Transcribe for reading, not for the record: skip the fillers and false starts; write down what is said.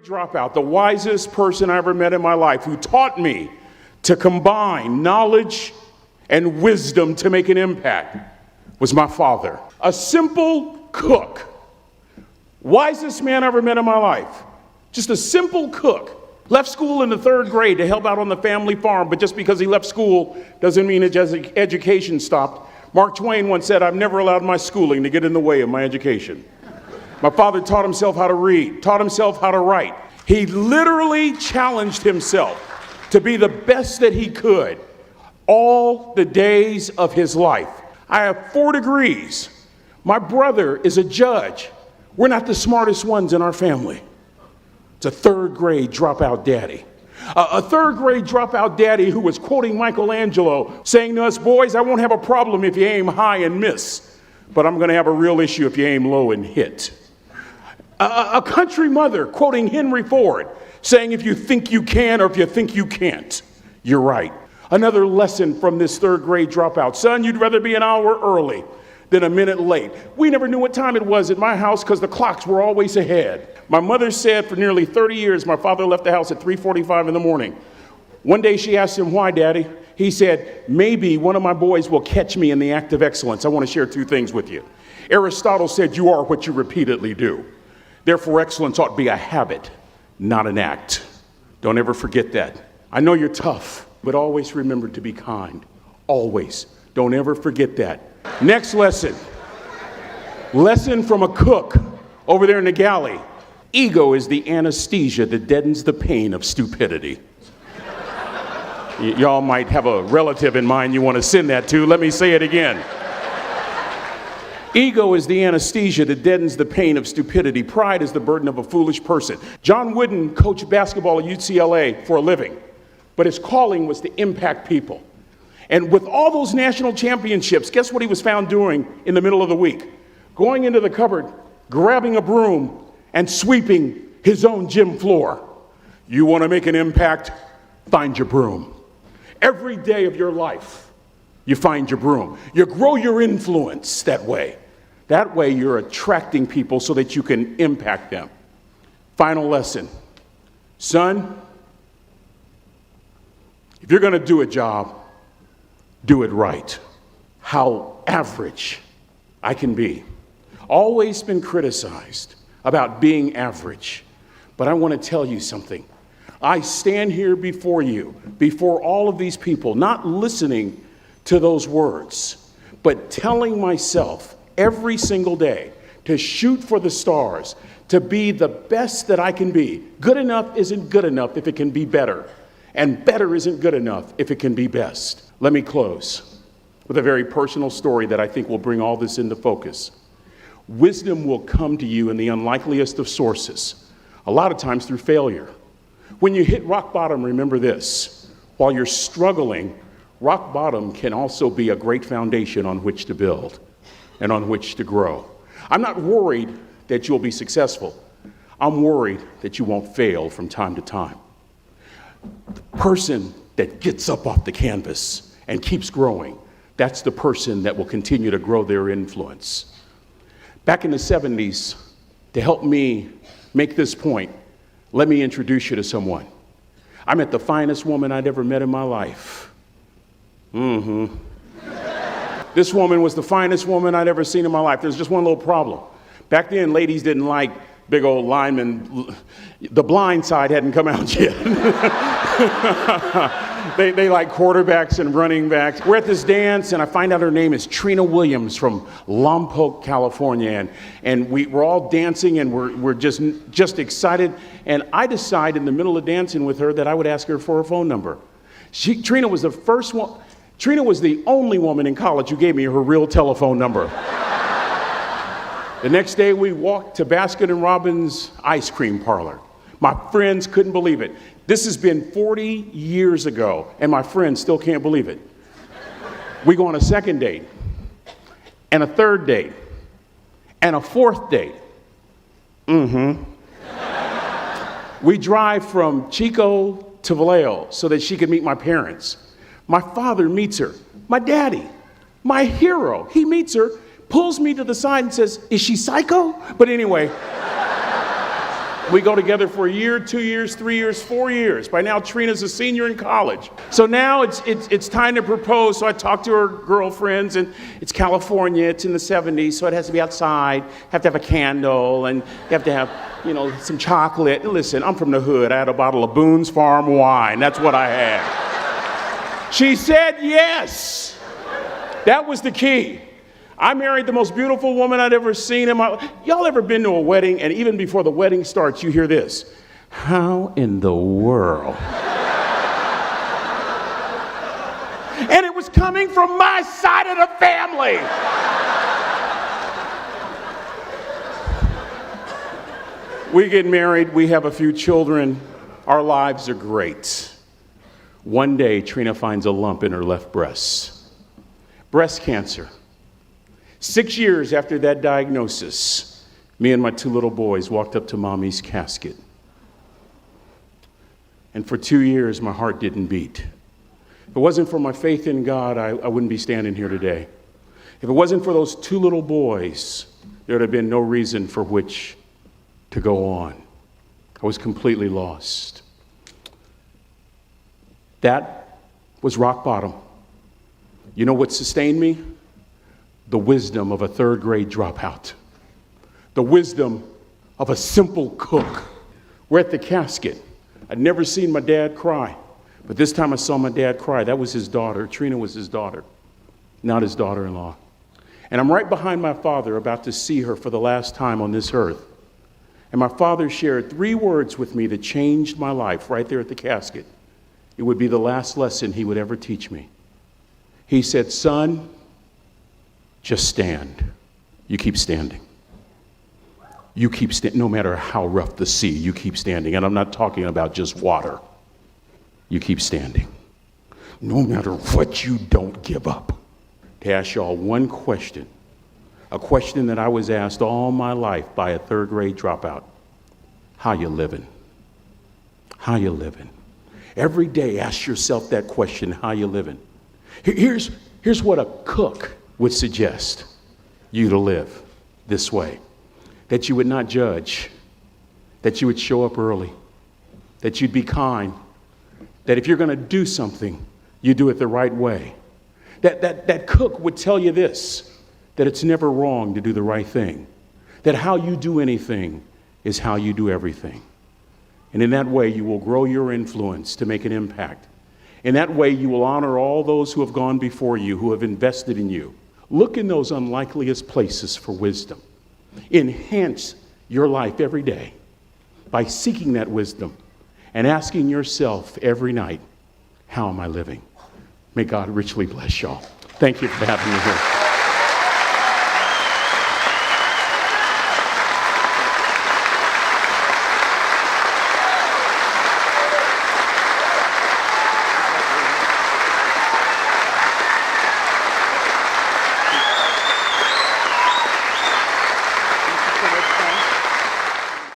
Dropout, the wisest person I ever met in my life, who taught me to combine knowledge and wisdom to make an impact, was my father. A simple cook. Wisest man I ever met in my life. Just a simple cook. Left school in the 3rd grade to help out on the family farm, but just because he left school doesn't mean his education stopped. Mark Twain once said, "I've never allowed my schooling to get in the way of my education." My father taught himself how to read, taught himself how to write. He literally challenged himself to be the best that he could all the days of his life. I have 4 degrees. My brother is a judge. We're not the smartest ones in our family. It's a 3rd grade dropout daddy. A 3rd grade dropout daddy who was quoting Michelangelo, saying to us, "Boys, I won't have a problem if you aim high and miss, but I'm going to have a real issue if you aim low and hit." A country mother quoting Henry Ford, saying, "If you think you can or if you think you can't, you're right." Another lesson from this 3rd grade dropout: "Son, you'd rather be an hour early than a minute late." We never knew what time it was at my house because the clocks were always ahead. My mother said for nearly 30 years my father left the house at 3:45 in the morning. One day she asked him, "Why, Daddy?" He said, "Maybe one of my boys will catch me in the act of excellence. I want to share 2 things with you." Aristotle said, "You are what you repeatedly do." Therefore, excellence ought to be a habit, not an act. Don't ever forget that. I know you're tough, but always remember to be kind. Always. Don't ever forget that. Next lesson. Lesson from a cook over there in the galley. Ego is the anesthesia that deadens the pain of stupidity. Y'all might have a relative in mind you want to send that to. Let me say it again. Ego is the anesthesia that deadens the pain of stupidity. Pride is the burden of a foolish person. John Wooden coached basketball at UCLA for a living, but his calling was to impact people. And with all those national championships, guess what he was found doing in the middle of the week? Going into the cupboard, grabbing a broom, and sweeping his own gym floor. You want to make an impact? Find your broom. Every day of your life, you find your broom. You grow your influence that way. That way you're attracting people so that you can impact them. Final lesson. Son, if you're going to do a job, do it right. How average I can be. Always been criticized about being average. But I want to tell you something. I stand here before you, before all of these people, not listening to those words, but telling myself every single day to shoot for the stars, to be the best that I can be. Good enough isn't good enough if it can be better, and better isn't good enough if it can be best. Let me close with a very personal story that I think will bring all this into focus. Wisdom will come to you in the unlikeliest of sources, a lot of times through failure. When you hit rock bottom, remember this: while you're struggling, rock bottom can also be a great foundation on which to build and on which to grow. I'm not worried that you'll be successful. I'm worried that you won't fail from time to time. The person that gets up off the canvas and keeps growing, that's the person that will continue to grow their influence. Back in the 70s, to help me make this point, let me introduce you to someone. I met the finest woman I'd ever met in my life. This woman was the finest woman I'd ever seen in my life. There's just one little problem. Back then, ladies didn't like big old linemen. The Blind Side hadn't come out yet. They like quarterbacks and running backs. We're at this dance, and I find out her name is Trina Williams from Lompoc, California. And we're all dancing, and we're just excited. And I decide in the middle of dancing with her that I would ask her for her phone number. Trina was the first one. Trina was the only woman in college who gave me her real telephone number. The next day, we walked to Baskin & Robbins ice cream parlor. My friends couldn't believe it. This has been 40 years ago, and my friends still can't believe it. We go on a second date, and a third date, and a fourth date. We drive from Chico to Vallejo so that she could meet my parents. My father meets her. My daddy, my hero, he meets her, pulls me to the side and says, "Is she psycho?" But anyway, We go together for a year, 2 years, 3 years, 4 years. By now, Trina's a senior in college. So now it's time to propose. So I talk to her girlfriends, and it's California. It's in the 70s, so it has to be outside. Have to have a candle, and you have to have, some chocolate. And listen, I'm from the hood. I had a bottle of Boone's Farm wine. That's what I had. She said yes. That was the key. I married the most beautiful woman I'd ever seen in my life. Y'all ever been to a wedding, and even before the wedding starts, you hear this? How in the world? And it was coming from my side of the family. We get married, we have a few children. Our lives are great. One day, Trina finds a lump in her left breast. Breast cancer. 6 years after that diagnosis, me and my 2 little boys walked up to Mommy's casket. And for 2 years, my heart didn't beat. If it wasn't for my faith in God, I wouldn't be standing here today. If it wasn't for those 2 little boys, there would have been no reason for which to go on. I was completely lost. That was rock bottom. You know what sustained me? The wisdom of a 3rd grade dropout. The wisdom of a simple cook. We're at the casket. I'd never seen my dad cry, but this time I saw my dad cry. That was his daughter. Trina was his daughter, not his daughter-in-law. And I'm right behind my father, about to see her for the last time on this earth. And my father shared 3 words with me that changed my life right there at the casket. It would be the last lesson he would ever teach me. He said, "Son, just stand. You keep standing. You keep standing. No matter how rough the sea, you keep standing." And I'm not talking about just water. You keep standing. No matter what, you don't give up. To ask y'all one question, a question that I was asked all my life by a 3rd grade dropout. How you living? How you living? Every day ask yourself that question, how you living? Here's what a cook would suggest you to live this way. That you would not judge, that you would show up early, that you'd be kind, that if you're going to do something, you do it the right way. That cook would tell you this, that it's never wrong to do the right thing, that how you do anything is how you do everything. And in that way, you will grow your influence to make an impact. In that way, you will honor all those who have gone before you, who have invested in you. Look in those unlikeliest places for wisdom. Enhance your life every day by seeking that wisdom and asking yourself every night, how am I living? May God richly bless y'all. Thank you for having me here.